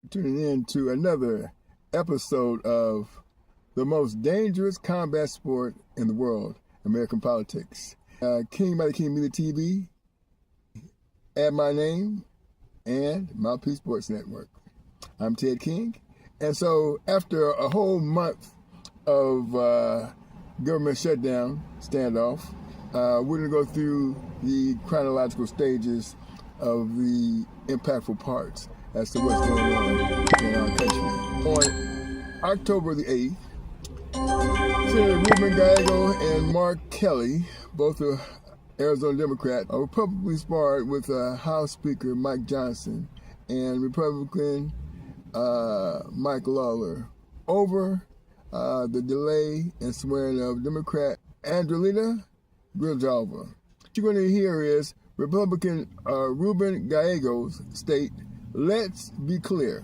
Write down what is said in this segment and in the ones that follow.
Tuning in to another episode of the most dangerous combat sport in the world, American politics. King by the King Media TV, add my name, and Mouthpiece Sports Network. I'm Ted King. And so after a whole month of government shutdown, standoff, we're going to go through the chronological stages of the impactful parts as to what's going on in our country. On October the 8th, Senator Ruben Gallego and Mark Kelly, both are Arizona Democrat, were publicly sparred with House Speaker Mike Johnson and Republican Mike Lawler over the delay in swearing of Democrat Andrelita Grijalva. What you're going to hear is Republican Ruben Gallegos state, "Let's be clear.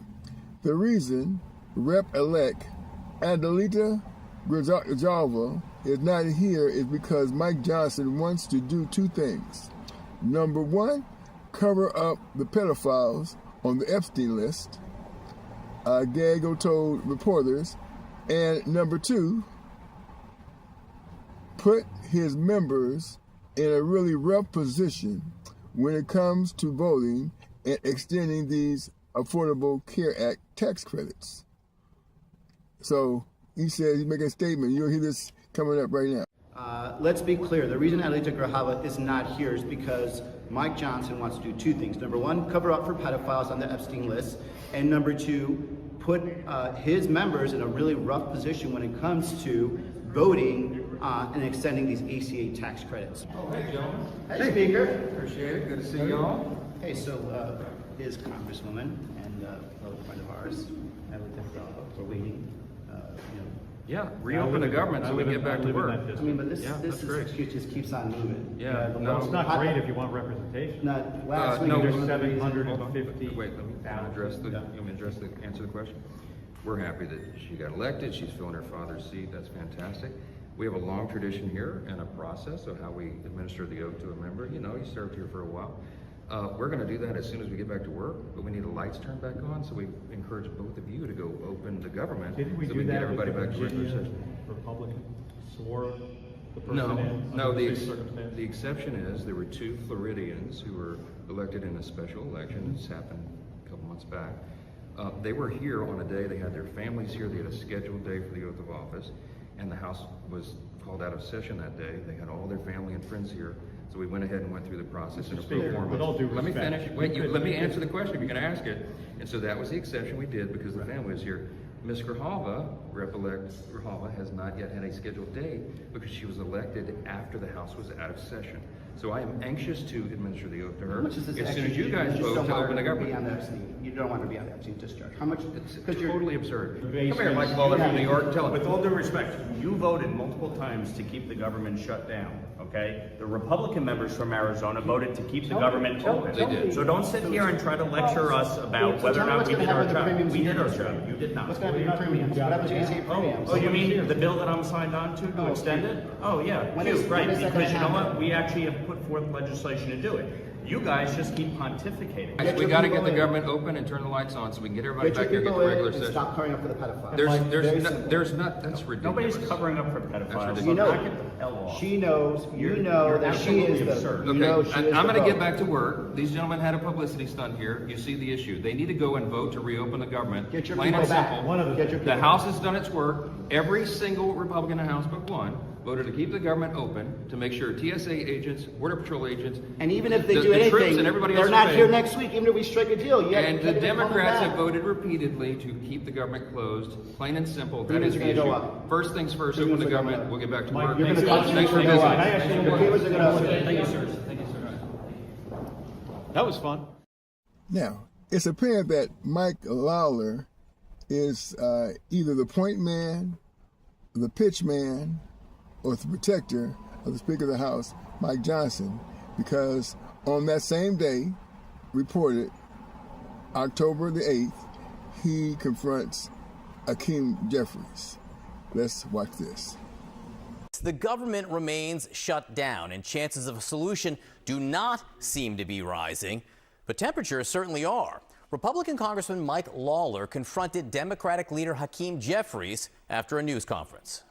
The reason Rep-elect Andrelita Grijalva is not here is because Mike Johnson wants to do two things. Number one, cover up the pedophiles on the Epstein list," Gallego told reporters, and number two, put his members in a really rough position when it comes to voting and extending these Affordable Care Act tax credits. So he says, he's making a statement. You'll hear this coming up right now. Let's be clear. The reason Andrelita Grijalva is not here is because Mike Johnson wants to do two things. Number one, cover up for pedophiles on the Epstein list. And number two, put his members in a really rough position when it comes to voting and extending these ACA tax credits. Oh, hey, gentlemen. Hey, Speaker. Appreciate it. Good to see y'all. Hey, so his Congresswoman and a friend of ours, Andrelita Grijalva, we're waiting. Yeah, reopen the government so we can get back to work. I mean, but this excuse just keeps on moving. Yeah, Well, it's not great if you want representation. Not last week. No, there there's was a reason. 750. Wait, let me answer the question. We're happy that she got elected. She's filling her father's seat. That's fantastic. We have a long tradition here and a process of how we administer the oath to a member. You know, you served here for a while. We're going to do that as soon as we get back to work, but we need the lights turned back on, so we encourage both of you to go open the government Didn't we so do we can that get everybody with the back to regular Virginia session. Republican swore the person No, in no. under The these circumstances? exception is there were two Floridians who were elected in a special election. This happened a couple months back. They were here on a day. They had their families here. They had a scheduled day for the oath of office, and the House was called out of session that day. They had all their family and friends here. So we went ahead and went through the process in a pro forma. With all due Let me respect, finish. Wait, let me answer the question if you're going to ask it. And so that was the exception we did because the family was here. Ms. Grijalva, Rep-elect Grijalva, has not yet had a scheduled date because she was elected after the House was out of session. So I am anxious to administer the oath to her How much is this as soon as extra? you guys just vote don't to want open the her to be government. on the Epstein. You don't want her to be on the Epstein discharge. How much? It's Because you're totally absurd. Come Evasion. here, Mike Lawler from New York. Tell With him. all due respect, you voted multiple times to keep the government shut down, okay? The Republican members from Arizona voted to keep the government open. They did. So don't sit here and try to lecture us about So whether tell or me not what's we gonna did our happen to job. premiums We in did our your job. district? You did not. What's going to happen to premiums? What happens to ACA premiums? Oh, you mean the bill that I'm signed on to extend it? Oh, yeah, When cute, is right, that because you know gonna happen? what? We actually have put forth legislation to do it. You guys just keep pontificating. Get We your got to people get the in. government open and turn the lights on so we can get everybody Get your back here and get people to in regular and session. stop covering up for the pedophiles. There's not, that's ridiculous. Nobody's covering up for pedophiles. ridiculous. You know, Knock it the hell off. she knows, you You're know that she is absolutely the, absurd. you know Okay, she is I'm the going to get vote. back to work. These gentlemen had a publicity stunt here. You see the issue. They need to go and vote to reopen the government. Get your Plain people and back. simple. Get your The people House back. has done its work. Every single Republican in the House but one voted to keep the government open, to make sure TSA agents, Border Patrol agents, And even if they the do troops anything, and everybody they're else not obey. here next week, even if we strike a deal. You And the have to get them Democrats back. have voted repeatedly to keep the government closed. Plain and simple. That Premiums is are the gonna issue. go up. First things first, Premiums open the are gonna government. go up. We'll get back to Mike, work. you're gonna Thanks Thanks for for visiting. visiting. Can I ask you one more Premiums are gonna up. Thank you, sir. Thank you, sir. That was fun. Now, it's apparent that Mike Lawler is either the point man, the pitch man, or the protector of the Speaker of the House, Mike Johnson, because on that same day, reported October the 8th, he confronts Hakeem Jeffries. Let's watch this. The government remains shut down, and chances of a solution do not seem to be rising, but temperatures certainly are. Republican Congressman Mike Lawler confronted Democratic leader Hakeem Jeffries after a news conference.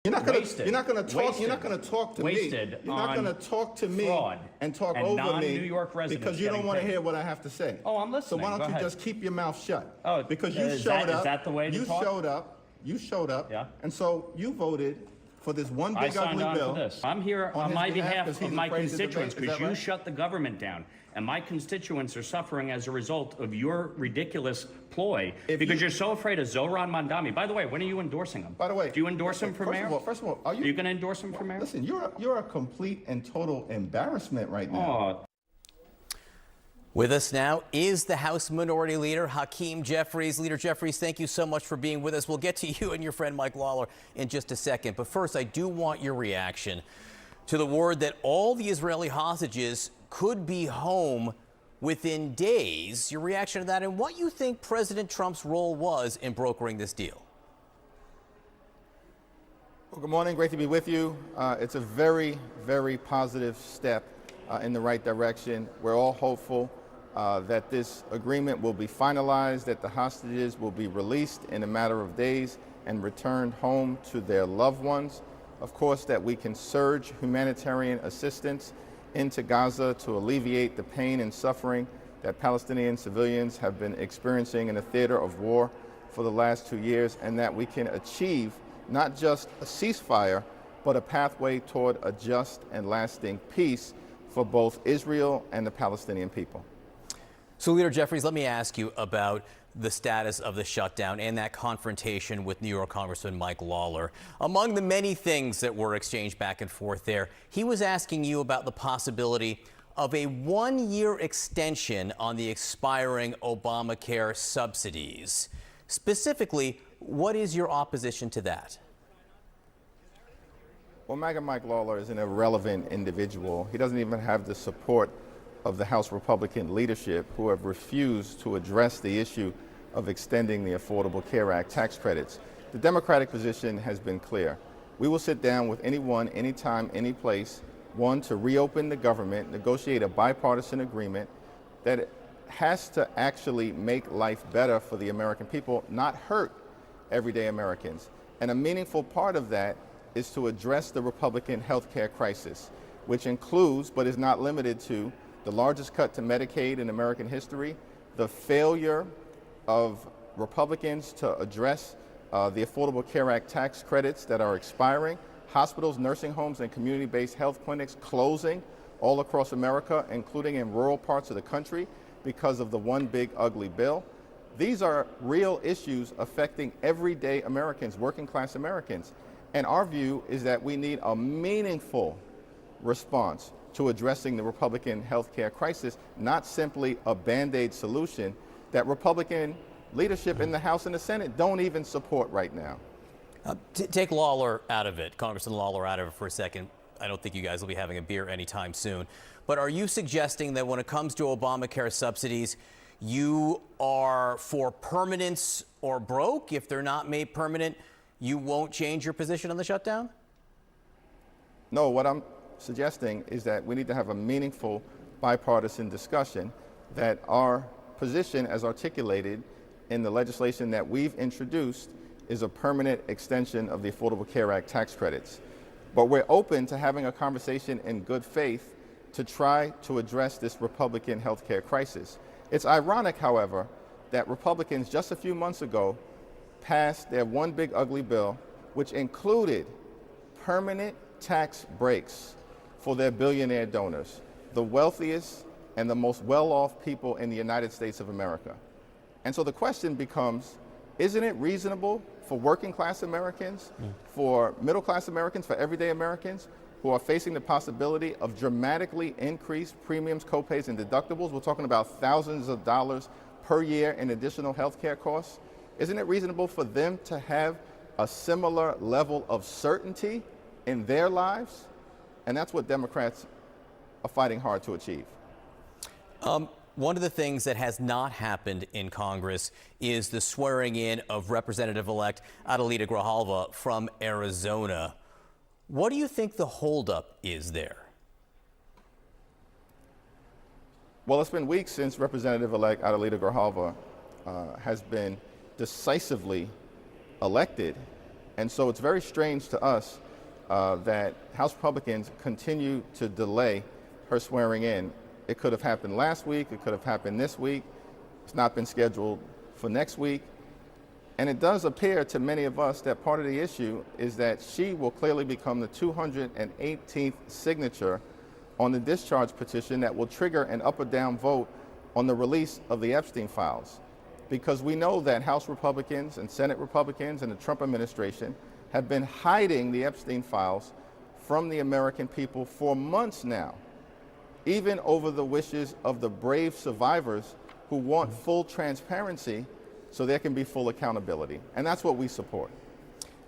You're not gonna Wasted. You're not gonna talk. Wasted. You're not gonna talk to me. Wasted You're not on gonna talk to me fraud and talk and over non-New me York residents because you don't getting want to paid. hear what I have to say. Oh, I'm listening. So why Go don't you ahead. just keep your mouth shut? Oh, because you is showed that- up. is that the way to you talk? showed up. You showed up. Yeah. And so you voted for this one I big signed ugly on bill. for this. I'm here on on his my behalf behalf 'cause of he's my afraid to debate. constituents Is because that you right? shut the government down. And my constituents are suffering as a result of your ridiculous ploy because you're so afraid of Zohran Mandami. By the way, when are you endorsing him? By the way, do you endorse him for first mayor? First of all, are Are you going to endorse him for mayor? Listen, you're a complete and total embarrassment right now. Oh, With us now is the House Minority Leader, Hakeem Jeffries. Leader Jeffries, thank you so much for being with us. We'll get to you and your friend Mike Lawler in just a second. But first, I do want your reaction to the word that all the Israeli hostages could be home within days. Your reaction to that and what you think President Trump's role was in brokering this deal. Well, good morning. Great to be with you. It's a very, very positive step in the right direction. We're all hopeful that this agreement will be finalized, that the hostages will be released in a matter of days and returned home to their loved ones. Of course, that we can surge humanitarian assistance into Gaza to alleviate the pain and suffering that Palestinian civilians have been experiencing in the theater of war for the last 2 years, and that we can achieve not just a ceasefire, but a pathway toward a just and lasting peace for both Israel and the Palestinian people. So, Leader Jeffries, let me ask you about the status of the shutdown and that confrontation with New York Congressman Mike Lawler. Among the many things that were exchanged back and forth there, he was asking you about the possibility of a one-year extension on the expiring Obamacare subsidies. Specifically, what is your opposition to that? Well, MAGA Mike Lawler is an irrelevant individual. He doesn't even have the support of the House Republican leadership, who have refused to address the issue of extending the Affordable Care Act tax credits. The Democratic position has been clear. We will sit down with anyone, anytime, any place, one, to reopen the government, negotiate a bipartisan agreement that has to actually make life better for the American people, not hurt everyday Americans. And a meaningful part of that is to address the Republican health care crisis, which includes, but is not limited to, the largest cut to Medicaid in American history, the failure of Republicans to address the Affordable Care Act tax credits that are expiring, hospitals, nursing homes, and community-based health clinics closing all across America, including in rural parts of the country, because of the one big ugly bill. These are real issues affecting everyday Americans, working class Americans. And our view is that we need a meaningful response to addressing the Republican health care crisis, not simply a Band-Aid solution that Republican leadership in the House and the Senate don't even support right now. Take Lawler out of it, Congressman Lawler out of it for a second. I don't think you guys will be having a beer anytime soon. But are you suggesting that when it comes to Obamacare subsidies, you are for permanence or broke? If they're not made permanent, you won't change your position on the shutdown? No, what I'm suggesting is that we need to have a meaningful bipartisan discussion, that our position as articulated in the legislation that we've introduced is a permanent extension of the Affordable Care Act tax credits. But we're open to having a conversation in good faith to try to address this Republican health care crisis. It's ironic, however, that Republicans just a few months ago passed their one big ugly bill, which included permanent tax breaks for their billionaire donors, the wealthiest and the most well-off people in the United States of America. And so the question becomes, isn't it reasonable for working class Americans, for middle class Americans, for everyday Americans who are facing the possibility of dramatically increased premiums, copays, and deductibles? We're talking about thousands of dollars per year in additional health care costs. Isn't it reasonable for them to have a similar level of certainty in their lives? And that's what Democrats are fighting hard to achieve. One of the things that has not happened in Congress is the swearing in of Representative-elect Adelita Grijalva from Arizona. What do you think the holdup is there? Well, it's been weeks since Representative-elect Adelita Grijalva has been decisively elected. And so it's very strange to us that House Republicans continue to delay her swearing in. It could have happened last week. It could have happened this week. It's not been scheduled for next week. And it does appear to many of us that part of the issue is that she will clearly become the 218th signature on the discharge petition that will trigger an up or down vote on the release of the Epstein files. Because we know that House Republicans and Senate Republicans and the Trump administration have been hiding the Epstein files from the American people for months now, even over the wishes of the brave survivors who want full transparency so there can be full accountability. And that's what we support.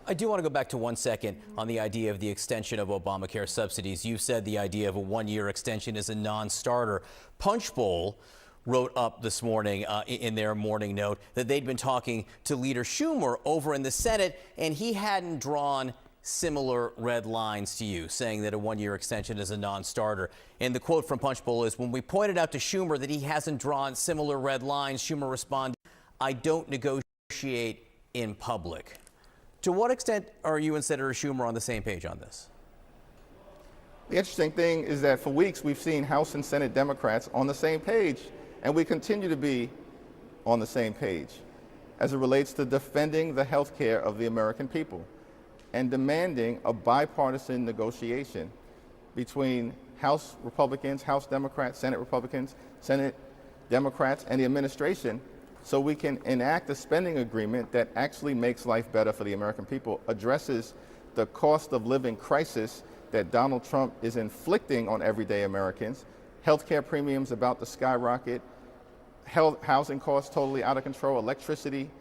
I do want to go back to 1 second on the idea of the extension of Obamacare subsidies. You said the idea of a one-year extension is a non-starter. Punchbowl wrote up this morning in their morning note that they'd been talking to Leader Schumer over in the Senate, and he hadn't drawn similar red lines to you, saying that a one-year extension is a non-starter. And the quote from Punchbowl is, when we pointed out to Schumer that he hasn't drawn similar red lines, Schumer responded, "I don't negotiate in public." To what extent are you and Senator Schumer on the same page on this? The interesting thing is that for weeks we've seen House and Senate Democrats on the same page, and we continue to be on the same page as it relates to defending the health care of the American people and demanding a bipartisan negotiation between House Republicans, House Democrats, Senate Republicans, Senate Democrats, and the administration, so we can enact a spending agreement that actually makes life better for the American people, addresses the cost of living crisis that Donald Trump is inflicting on everyday Americans, healthcare premiums about to skyrocket, housing costs totally out of control, electricity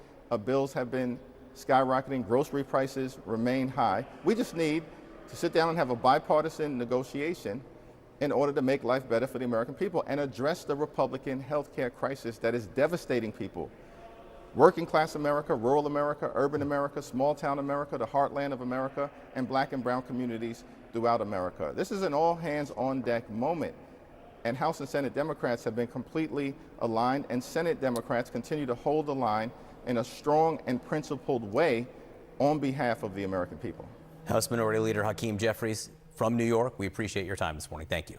bills have been skyrocketing, grocery prices remain high. We just need to sit down and have a bipartisan negotiation in order to make life better for the American people and address the Republican healthcare crisis that is devastating people. Working class America, rural America, urban America, small town America, the heartland of America, and black and brown communities throughout America. This is an all hands on deck moment. And House and Senate Democrats have been completely aligned, and Senate Democrats continue to hold the line in a strong and principled way on behalf of the American people. House Minority Leader Hakeem Jeffries from New York, we appreciate your time this morning. Thank you.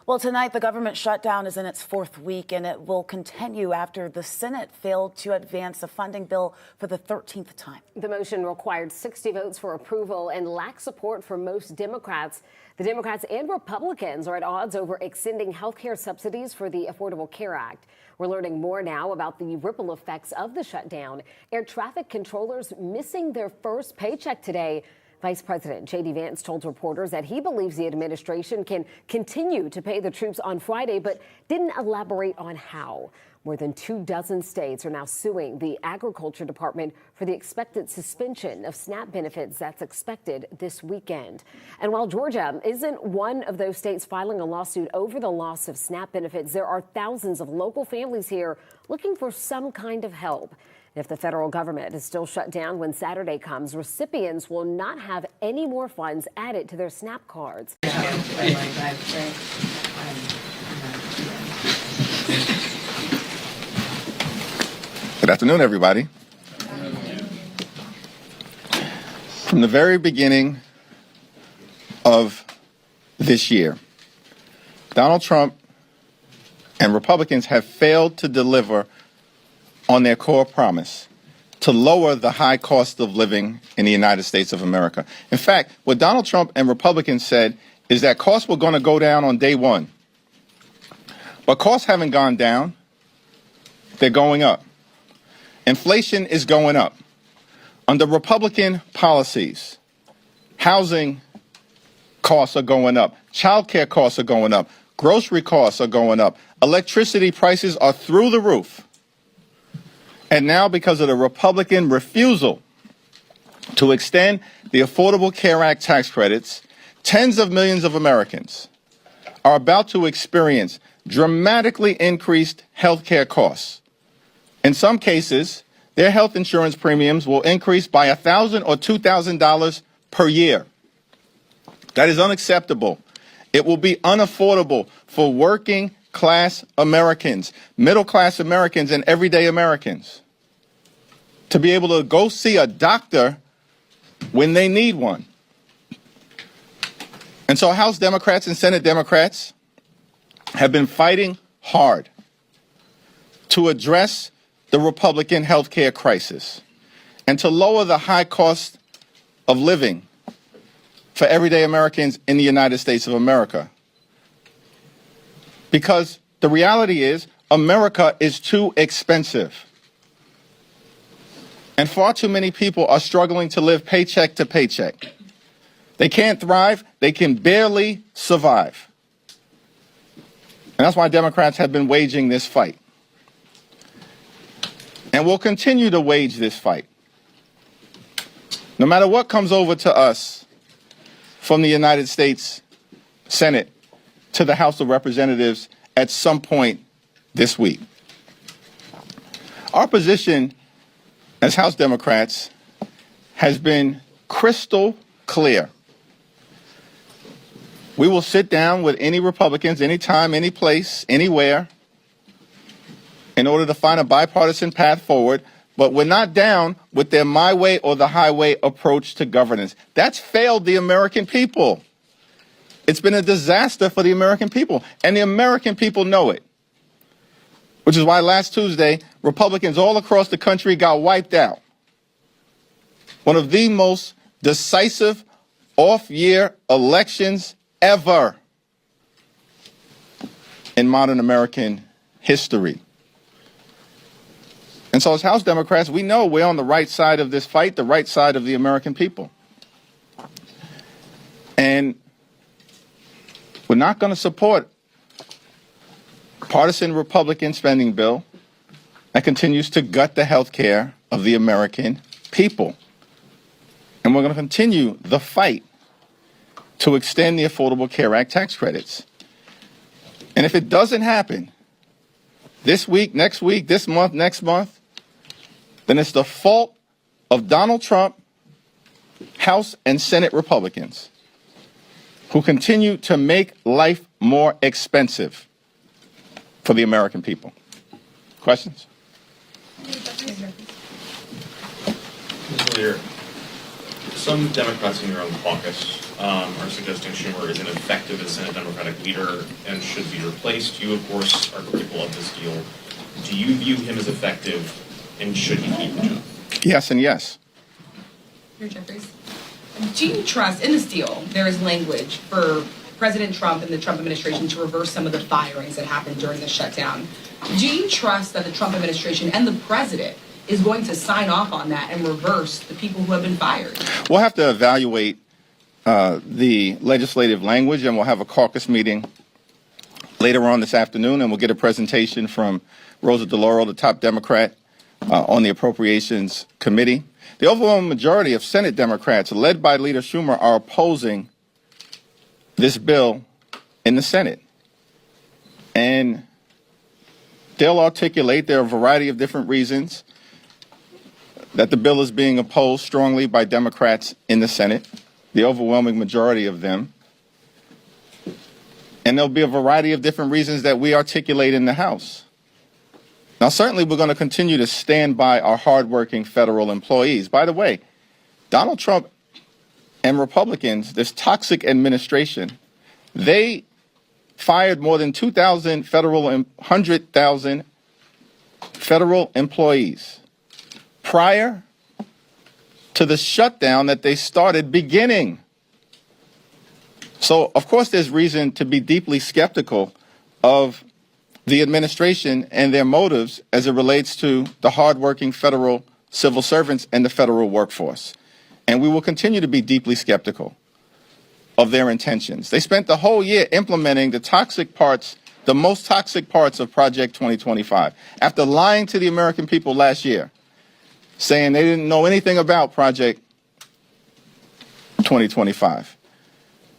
Well, tonight the government shutdown is in its fourth week, and it will continue after the Senate failed to advance a funding bill for the 13th time. The motion required 60 votes for approval and lacked support from most Democrats. The Democrats and Republicans are at odds over extending health care subsidies for the Affordable Care Act. We're learning more now about the ripple effects of the shutdown. Air traffic controllers missing their first paycheck today. Vice President J.D. Vance told reporters that he believes the administration can continue to pay the troops on Friday, but didn't elaborate on how. More than 24 states are now suing the Agriculture Department for the expected suspension of SNAP benefits that's expected this weekend. And while Georgia isn't one of those states filing a lawsuit over the loss of SNAP benefits, there are thousands of local families here looking for some kind of help. If the federal government is still shut down when Saturday comes, recipients will not have any more funds added to their SNAP cards. Good afternoon, everybody. From the very beginning of this year, Donald Trump and Republicans have failed to deliver on their core promise to lower the high cost of living in the United States of America. In fact, what Donald Trump and Republicans said is that costs were going to go down on day one. But costs haven't gone down. They're going up. Inflation is going up. Under Republican policies, housing costs are going up. Child care costs are going up. Grocery costs are going up. Electricity prices are through the roof. And now, because of the Republican refusal to extend the Affordable Care Act tax credits, tens of millions of Americans are about to experience dramatically increased health care costs. In some cases, their health insurance premiums will increase by $1,000 or $2,000 per year. That is unacceptable. It will be unaffordable for working class Americans, middle class Americans, and everyday Americans to be able to go see a doctor when they need one. And so House Democrats and Senate Democrats have been fighting hard to address the Republican health care crisis and to lower the high cost of living for everyday Americans in the United States of America. Because the reality is, America is too expensive. And far too many people are struggling to live paycheck to paycheck. They can't thrive, they can barely survive. And that's why Democrats have been waging this fight. And we'll continue to wage this fight. No matter what comes over to us from the United States Senate to the House of Representatives at some point this week. Our position as House Democrats has been crystal clear. We will sit down with any Republicans, anytime, any place, anywhere, in order to find a bipartisan path forward, but we're not down with their my way or the highway approach to governance. That's failed the American people. It's been a disaster for the American people, and the American people know it. Which is why last Tuesday, Republicans all across the country got wiped out. One of the most decisive off-year elections ever in modern American history. And so as House Democrats, we know we're on the right side of this fight, the right side of the American people. And we're not going to support a partisan Republican spending bill that continues to gut the health care of the American people. And we're going to continue the fight to extend the Affordable Care Act tax credits. And if it doesn't happen this week, next week, this month, next month, then it's the fault of Donald Trump, House and Senate Republicans, who continue to make life more expensive for the American people. Questions? Mr. Leader, some Democrats in your own caucus are suggesting Schumer is ineffective as Senate Democratic leader and should be replaced. You, of course, are critical of this deal. Do you view him as effective, and should he keep the job? Yes and yes. Mayor Jeffries, do you trust, in this deal, there is language for President Trump and the Trump administration to reverse some of the firings that happened during the shutdown. Do you trust that the Trump administration and the president is going to sign off on that and reverse the people who have been fired? We'll have to evaluate the legislative language, and we'll have a caucus meeting later on this afternoon, and we'll get a presentation from Rosa DeLauro, the top Democrat on the Appropriations Committee. The overwhelming majority of Senate Democrats, led by Leader Schumer, are opposing this bill in the Senate. And they'll articulate, there are a variety of different reasons that the bill is being opposed strongly by Democrats in the Senate, the overwhelming majority of them. And there'll be a variety of different reasons that we articulate in the House. Now, certainly we're going to continue to stand by our hardworking federal employees. By the way, Donald Trump and Republicans, this toxic administration, they fired more than 100,000 federal employees prior to the shutdown that they started beginning. So, of course, there's reason to be deeply skeptical of the administration and their motives as it relates to the hardworking federal civil servants and the federal workforce. And we will continue to be deeply skeptical of their intentions. They spent the whole year implementing the toxic parts, the most toxic parts of Project 2025. After lying to the American people last year, saying they didn't know anything about Project 2025.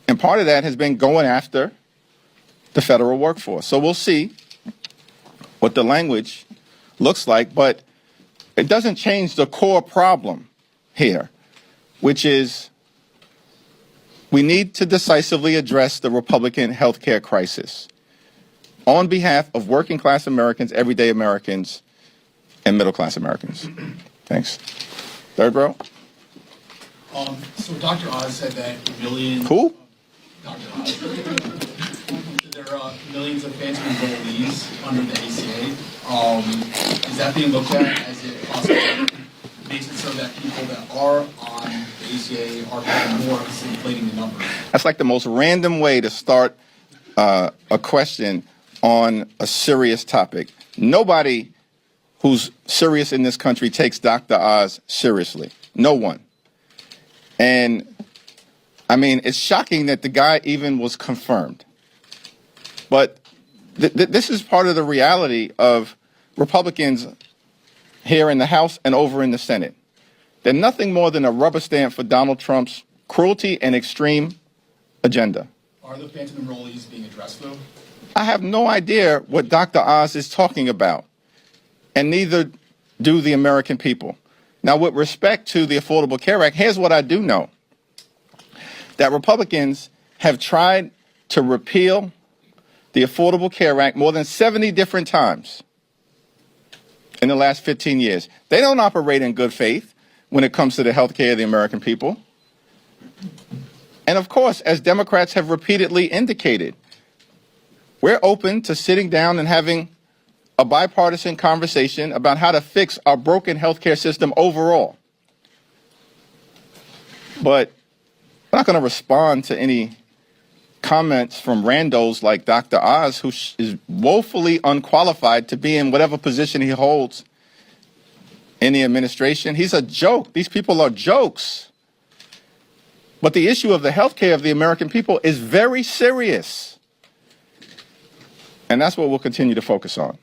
And part of that has been going after the federal workforce. So we'll see what the language looks like, but it doesn't change the core problem here, which is we need to decisively address the Republican health care crisis. on behalf of working class Americans, everyday Americans, and middle class Americans. Thanks. Third row. So Dr. Oz said that millions. Who? Dr. Oz. There are millions of phantom enrollees under the ACA. Is that being looked at as it possibly makes it so that people that are on the ACA are paying more, it's inflating the numbers? That's like the most random way to start a question on a serious topic. Nobody who's serious in this country takes Dr. Oz seriously. No one. And I mean, it's shocking that the guy even was confirmed. But this is part of the reality of Republicans here in the House and over in the Senate. They're nothing more than a rubber stamp for Donald Trump's cruelty and extreme agenda. Are the phantom enrollees being addressed, though? I have no idea what Dr. Oz is talking about, and neither do the American people. Now, with respect to the Affordable Care Act, here's what I do know. That Republicans have tried to repeal the Affordable Care Act more than 70 different times in the last 15 years. They don't operate in good faith when it comes to the health care of the American people. And of course, as Democrats have repeatedly indicated, we're open to sitting down and having a bipartisan conversation about how to fix our broken healthcare system overall. But I'm not going to respond to any comments from randos like Dr. Oz, who is woefully unqualified to be in whatever position he holds in the administration. He's a joke. These people are jokes. But the issue of the health care of the American people is very serious. And that's what we'll continue to focus on.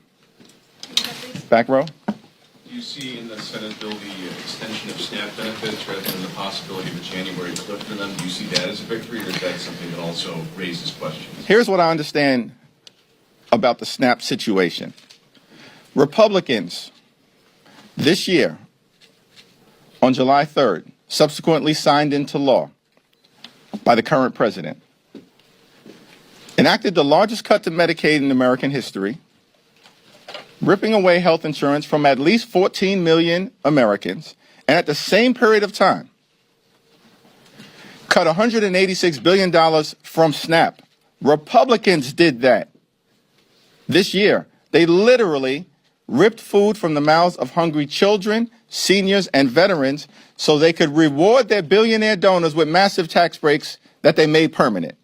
Back row. Do you see in the Senate bill the extension of SNAP benefits rather than the possibility of a January cliff in them? Do you see that as a victory, or is that something that also raises questions? Here's what I understand about the SNAP situation. Republicans this year, on July 3rd, subsequently signed into law by the current president, enacted the largest cut to Medicaid in American history, ripping away health insurance from at least 14 million Americans, and at the same period of time, cut $186 billion from SNAP. Republicans did that this year. They literally ripped food from the mouths of hungry children, seniors, and veterans so they could reward their billionaire donors with massive tax breaks that they made permanent.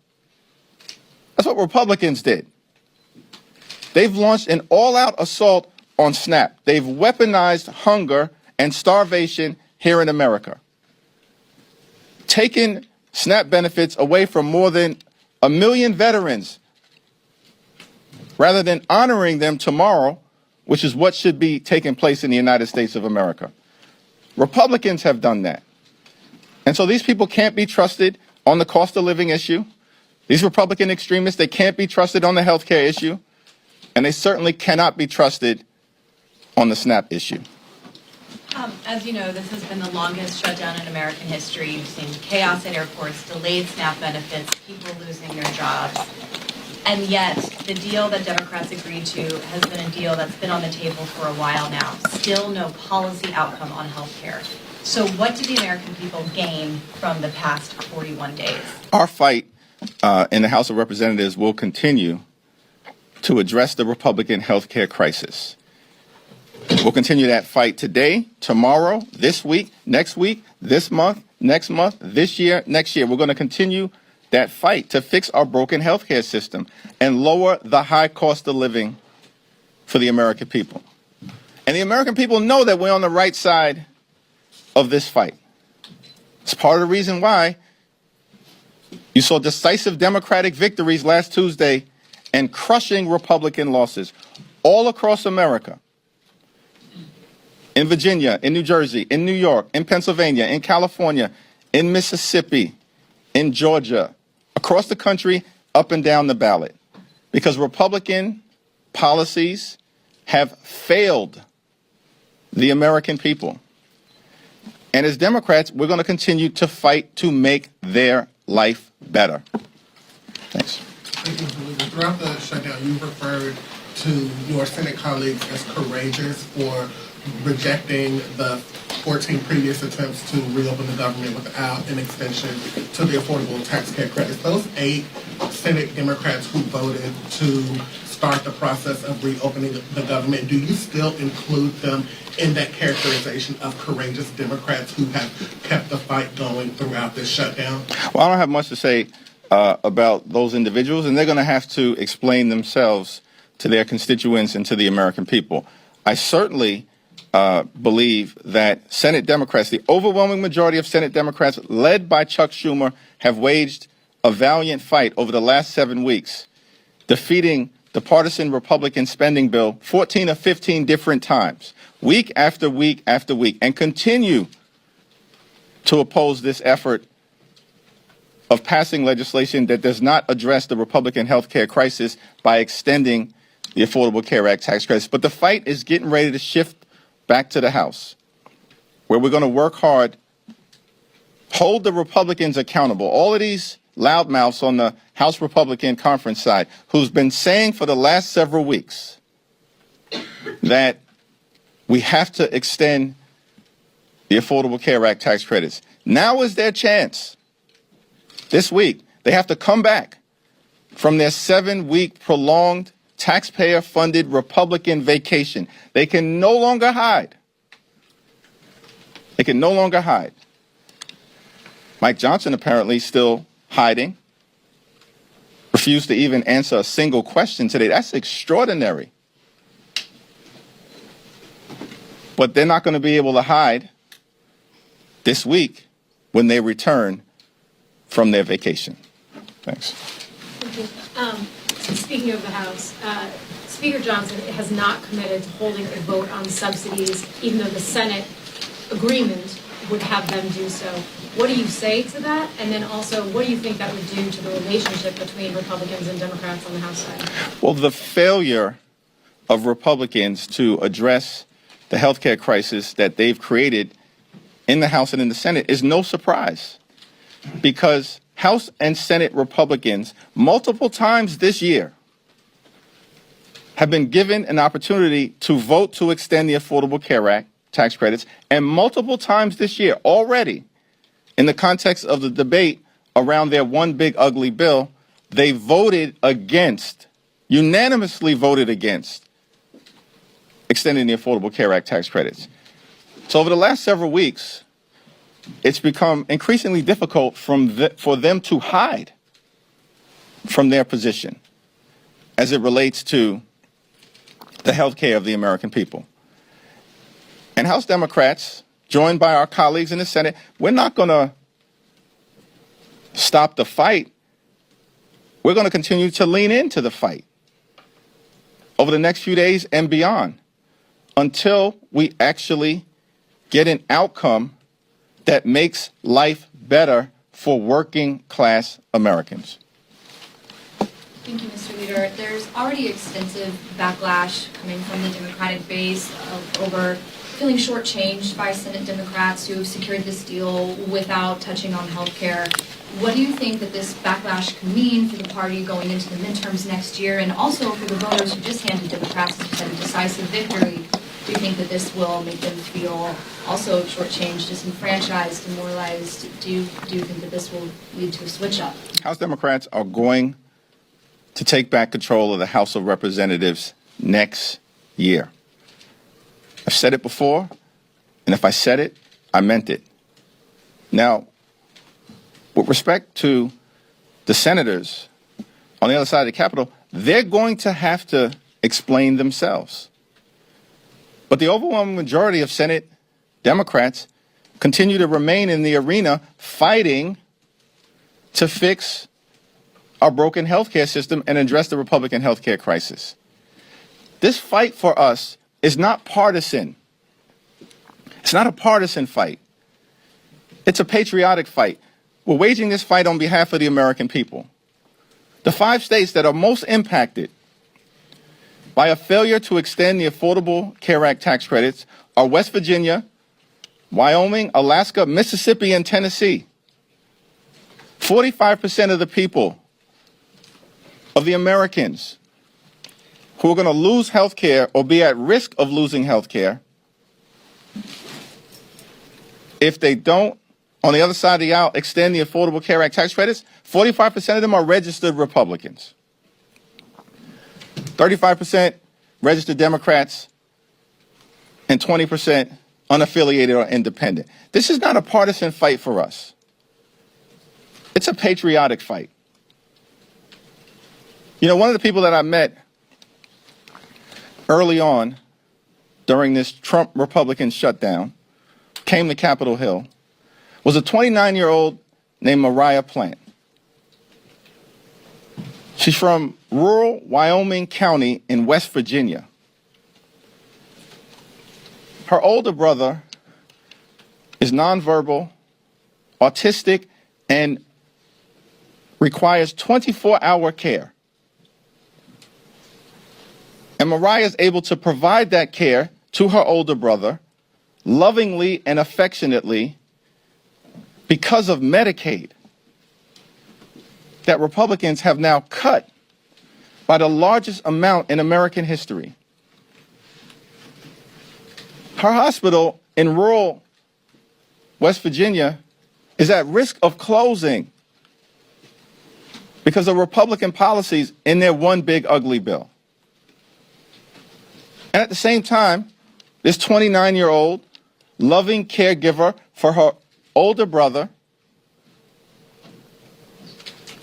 That's what Republicans did. They've launched an all-out assault on SNAP. They've weaponized hunger and starvation here in America, taken SNAP benefits away from more than 1 million veterans rather than honoring them tomorrow, which is what should be taking place in the United States of America. Republicans have done that. And so these people can't be trusted on the cost of living issue. These Republican extremists, they can't be trusted on the health care issue. And they certainly cannot be trusted on the SNAP issue. As you know, this has been the longest shutdown in American history. You've seen chaos at airports, delayed SNAP benefits, people losing their jobs. And yet, the deal that Democrats agreed to has been a deal that's been on the table for a while now. Still no policy outcome on health care. So what did the American people gain from the past 41 days? Our fight in the House of Representatives will continue to address the Republican health care crisis. We'll continue that fight today, tomorrow, this week, this month, next month, this year, next year. We're going to continue that fight to fix our broken health care system and lower the high cost of living for the American people. And the American people know that we're on the right side of this fight. It's part of the reason why you saw decisive Democratic victories last Tuesday and crushing Republican losses all across America. In Virginia, in New Jersey, in New York, in Pennsylvania, in California, in Mississippi, in Georgia, across the country, up and down the ballot. Because Republican policies have failed the American people. And as Democrats, we're going to continue to fight to make their life better. Thanks. Thank you, Mr. Leader. Throughout the shutdown, you referred to your Senate colleagues as courageous for rejecting the 14 previous attempts to reopen the government without an extension to the affordable tax care credits. Those 8 Senate Democrats who voted to start the process of reopening the government, do you still include them in that characterization of courageous Democrats who have kept the fight going throughout this shutdown? Well, I don't have much to say about those individuals, and they're going to have to explain themselves to their constituents and to the American people. I certainly believe that Senate Democrats, the overwhelming majority of Senate Democrats, led by Chuck Schumer, have waged a valiant fight over the last 7 weeks, defeating the partisan Republican spending bill 14 or 15 different times, week after week after week, and continue to oppose this effort of passing legislation that does not address the Republican health care crisis by extending the Affordable Care Act tax credits. But the fight is getting ready to shift back to the House, where we're going to work hard, hold the Republicans accountable. All of these loudmouths on the House Republican conference side who's been saying for the last several weeks that we have to extend the Affordable Care Act tax credits. Now is their chance. This week, they have to come back from their 7-week prolonged taxpayer-funded Republican vacation. They can no longer hide. They can no longer hide. Mike Johnson apparently still hiding, refused to even answer a single question today. That's extraordinary. But they're not going to be able to hide this week when they return from their vacation. Thanks. Thank you. Speaking of the House, Speaker Johnson has not committed to holding a vote on subsidies, even though the Senate agreement would have them do so. What do you say to that? And then also, what do you think that would do to the relationship between Republicans and Democrats on the House side? Well, the failure of Republicans to address the health care crisis that they've created in the House and in the Senate is no surprise, because House and Senate Republicans multiple times this year have been given an opportunity to vote to extend the Affordable Care Act tax credits, and multiple times this year already, in the context of the debate around their one big ugly bill, they voted against, unanimously voted against, extending the Affordable Care Act tax credits. So over the last several weeks, it's become increasingly difficult for them to hide from their position as it relates to the health care of the American people. And House Democrats, joined by our colleagues in the Senate, we're not going to stop the fight. We're going to continue to lean into the fight over the next few days and beyond until we actually get an outcome that makes life better for working class Americans. Thank you, Mr. Leader. There's already extensive backlash coming from the Democratic base over feeling shortchanged by Senate Democrats who secured this deal without touching on health care. What do you think that this backlash could mean for the party going into the midterms next year, and also for the voters who just handed Democrats a decisive victory? Do you think that this will make them feel also shortchanged, disenfranchised, demoralized? Do you think that this will lead to a switch up? House Democrats are going to take back control of the House of Representatives next year. I've said it before, and if I said it, I meant it. Now, with respect to the senators on the other side of the Capitol, they're going to have to explain themselves. But the overwhelming majority of Senate Democrats continue to remain in the arena fighting to fix our broken health care system and address the Republican health care crisis. This fight for us is not partisan. It's not a partisan fight. It's a patriotic fight. We're waging this fight on behalf of the American people. The 5 states that are most impacted by a failure to extend the Affordable Care Act tax credits are West Virginia, Wyoming, Alaska, Mississippi, and Tennessee. 45% of the people of the Americans who are going to lose health care or be at risk of losing health care if they don't, on the other side of the aisle, extend the Affordable Care Act tax credits. 45% of them are registered Republicans. 35% registered Democrats, and 20% unaffiliated or independent. This is not a partisan fight for us. It's a patriotic fight. You know, one of the people that I met early on during this Trump Republican shutdown, came to Capitol Hill, was a 29-year-old named Mariah Plant. She's from rural Wyoming County in West Virginia. Her older brother is nonverbal, autistic, and requires 24-hour care. And Mariah is able to provide that care to her older brother lovingly and affectionately because of Medicaid that Republicans have now cut by the largest amount in American history. Her hospital in rural West Virginia is at risk of closing because of Republican policies in their one big ugly bill. And at the same time, this 29-year-old loving caregiver for her older brother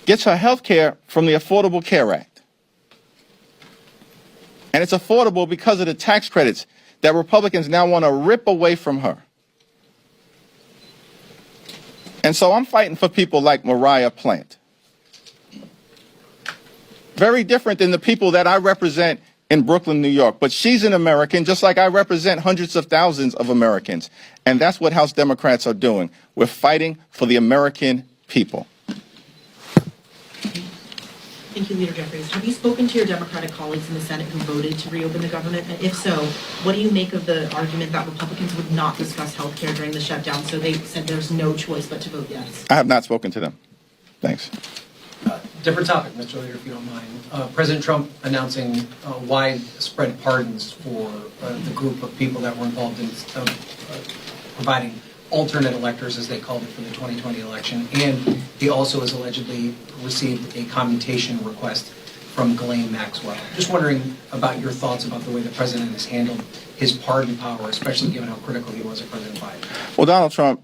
gets her health care from the Affordable Care Act. And it's affordable because of the tax credits that Republicans now want to rip away from her. And so I'm fighting for people like Mariah Plant. Very different than the people that I represent in Brooklyn, New York. But she's an American, just like I represent hundreds of thousands of Americans. And that's what House Democrats are doing. We're fighting for the American people. Thank you, Leader Jeffries. Have you spoken to your Democratic colleagues in the Senate who voted to reopen the government? And if so, what do you make of the argument that Republicans would not discuss health care during the shutdown, so they said there's no choice but to vote yes? I have not spoken to them. Thanks. Different topic, Mr. Leader, if you don't mind. President Trump announcing widespread pardons for the group of people that were involved in providing alternate electors, as they called it, for the 2020 election. And he also has allegedly received a commutation request from Ghislaine Maxwell. Just wondering about your thoughts about the way the president has handled his pardon power, especially given how critical he was of President Biden. Well, Donald Trump,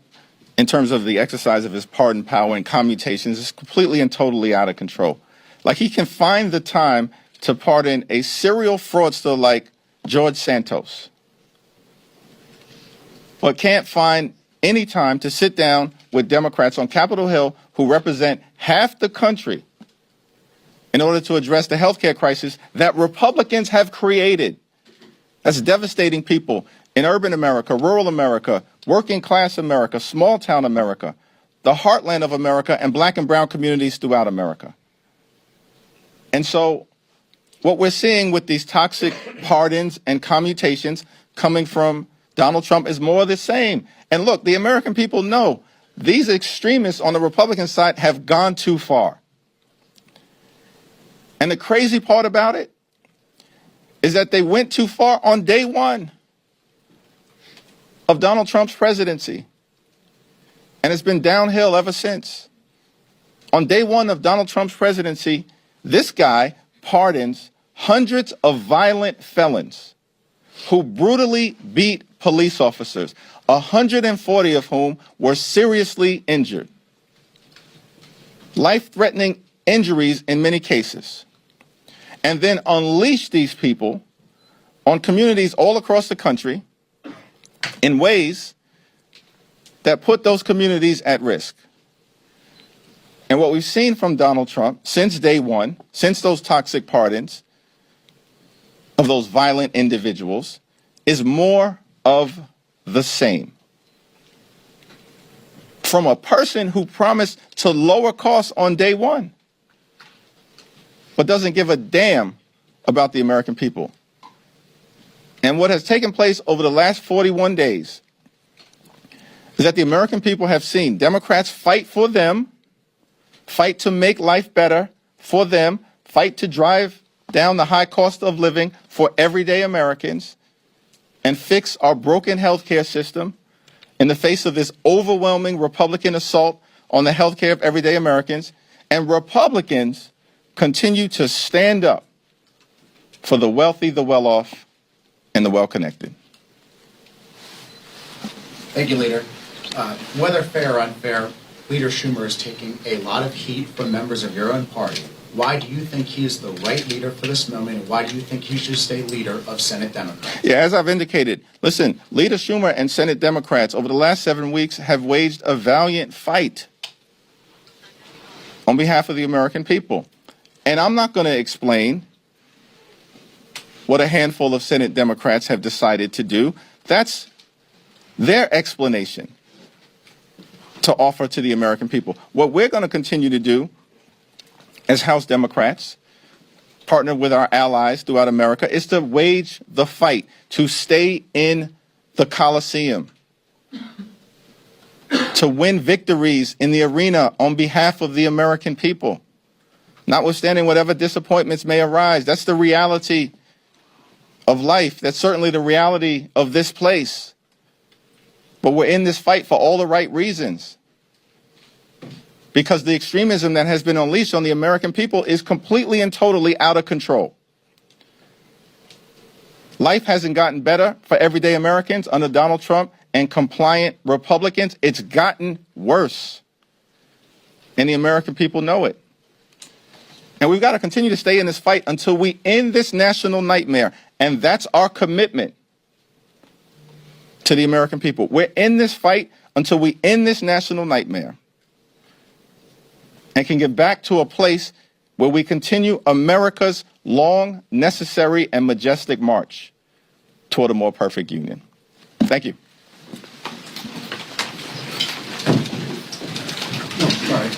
in terms of the exercise of his pardon power and commutations, is completely and totally out of control. Like, he can find the time to pardon a serial fraudster like George Santos, but can't find any time to sit down with Democrats on Capitol Hill who represent half the country in order to address the health care crisis that Republicans have created. That's devastating people in urban America, rural America, working class America, small town America, the heartland of America, and black and brown communities throughout America. And so what we're seeing with these toxic pardons and commutations coming from Donald Trump is more of the same. And look, the American people know these extremists on the Republican side have gone too far. And the crazy part about it is that they went too far on day one of Donald Trump's presidency. And it's been downhill ever since. On day one of Donald Trump's presidency, this guy pardons hundreds of violent felons who brutally beat police officers, 140 of whom were seriously injured. Life-threatening injuries in many cases. And then unleash these people on communities all across the country in ways that put those communities at risk. And what we've seen from Donald Trump since day one, since those toxic pardons of those violent individuals, is more of the same. From a person who promised to lower costs on day one, but doesn't give a damn about the American people. And what has taken place over the last 41 days is that the American people have seen Democrats fight for them, fight to make life better for them, fight to drive down the high cost of living for everyday Americans, and fix our broken healthcare system in the face of this overwhelming Republican assault on the healthcare of everyday Americans. And Republicans continue to stand up for the wealthy, the well-off, and the well-connected. Thank you, Leader. Whether fair or unfair, Leader Schumer is taking a lot of heat from members of your own party. Why do you think he is the right leader for this moment, and why do you think he should stay leader of Senate Democrats? Yeah, as I've indicated, listen, Leader Schumer and Senate Democrats over the last 7 weeks have waged a valiant fight on behalf of the American people. And I'm not going to explain what a handful of Senate Democrats have decided to do. That's their explanation to offer to the American people. What we're going to continue to do as House Democrats, partner with our allies throughout America, is to wage the fight to stay in the Coliseum, to win victories in the arena on behalf of the American people, notwithstanding whatever disappointments may arise. That's the reality of life. That's certainly the reality of this place. But we're in this fight for all the right reasons, because the extremism that has been unleashed on the American people is completely and totally out of control. Life hasn't gotten better for everyday Americans under Donald Trump and compliant Republicans. It's gotten worse. And the American people know it. And we've got to continue to stay in this fight until we end this national nightmare. And that's our commitment to the American people. We're in this fight until we end this national nightmare and can get back to a place where we continue America's long, necessary, and majestic march toward a more perfect union. Thank you. Sorry.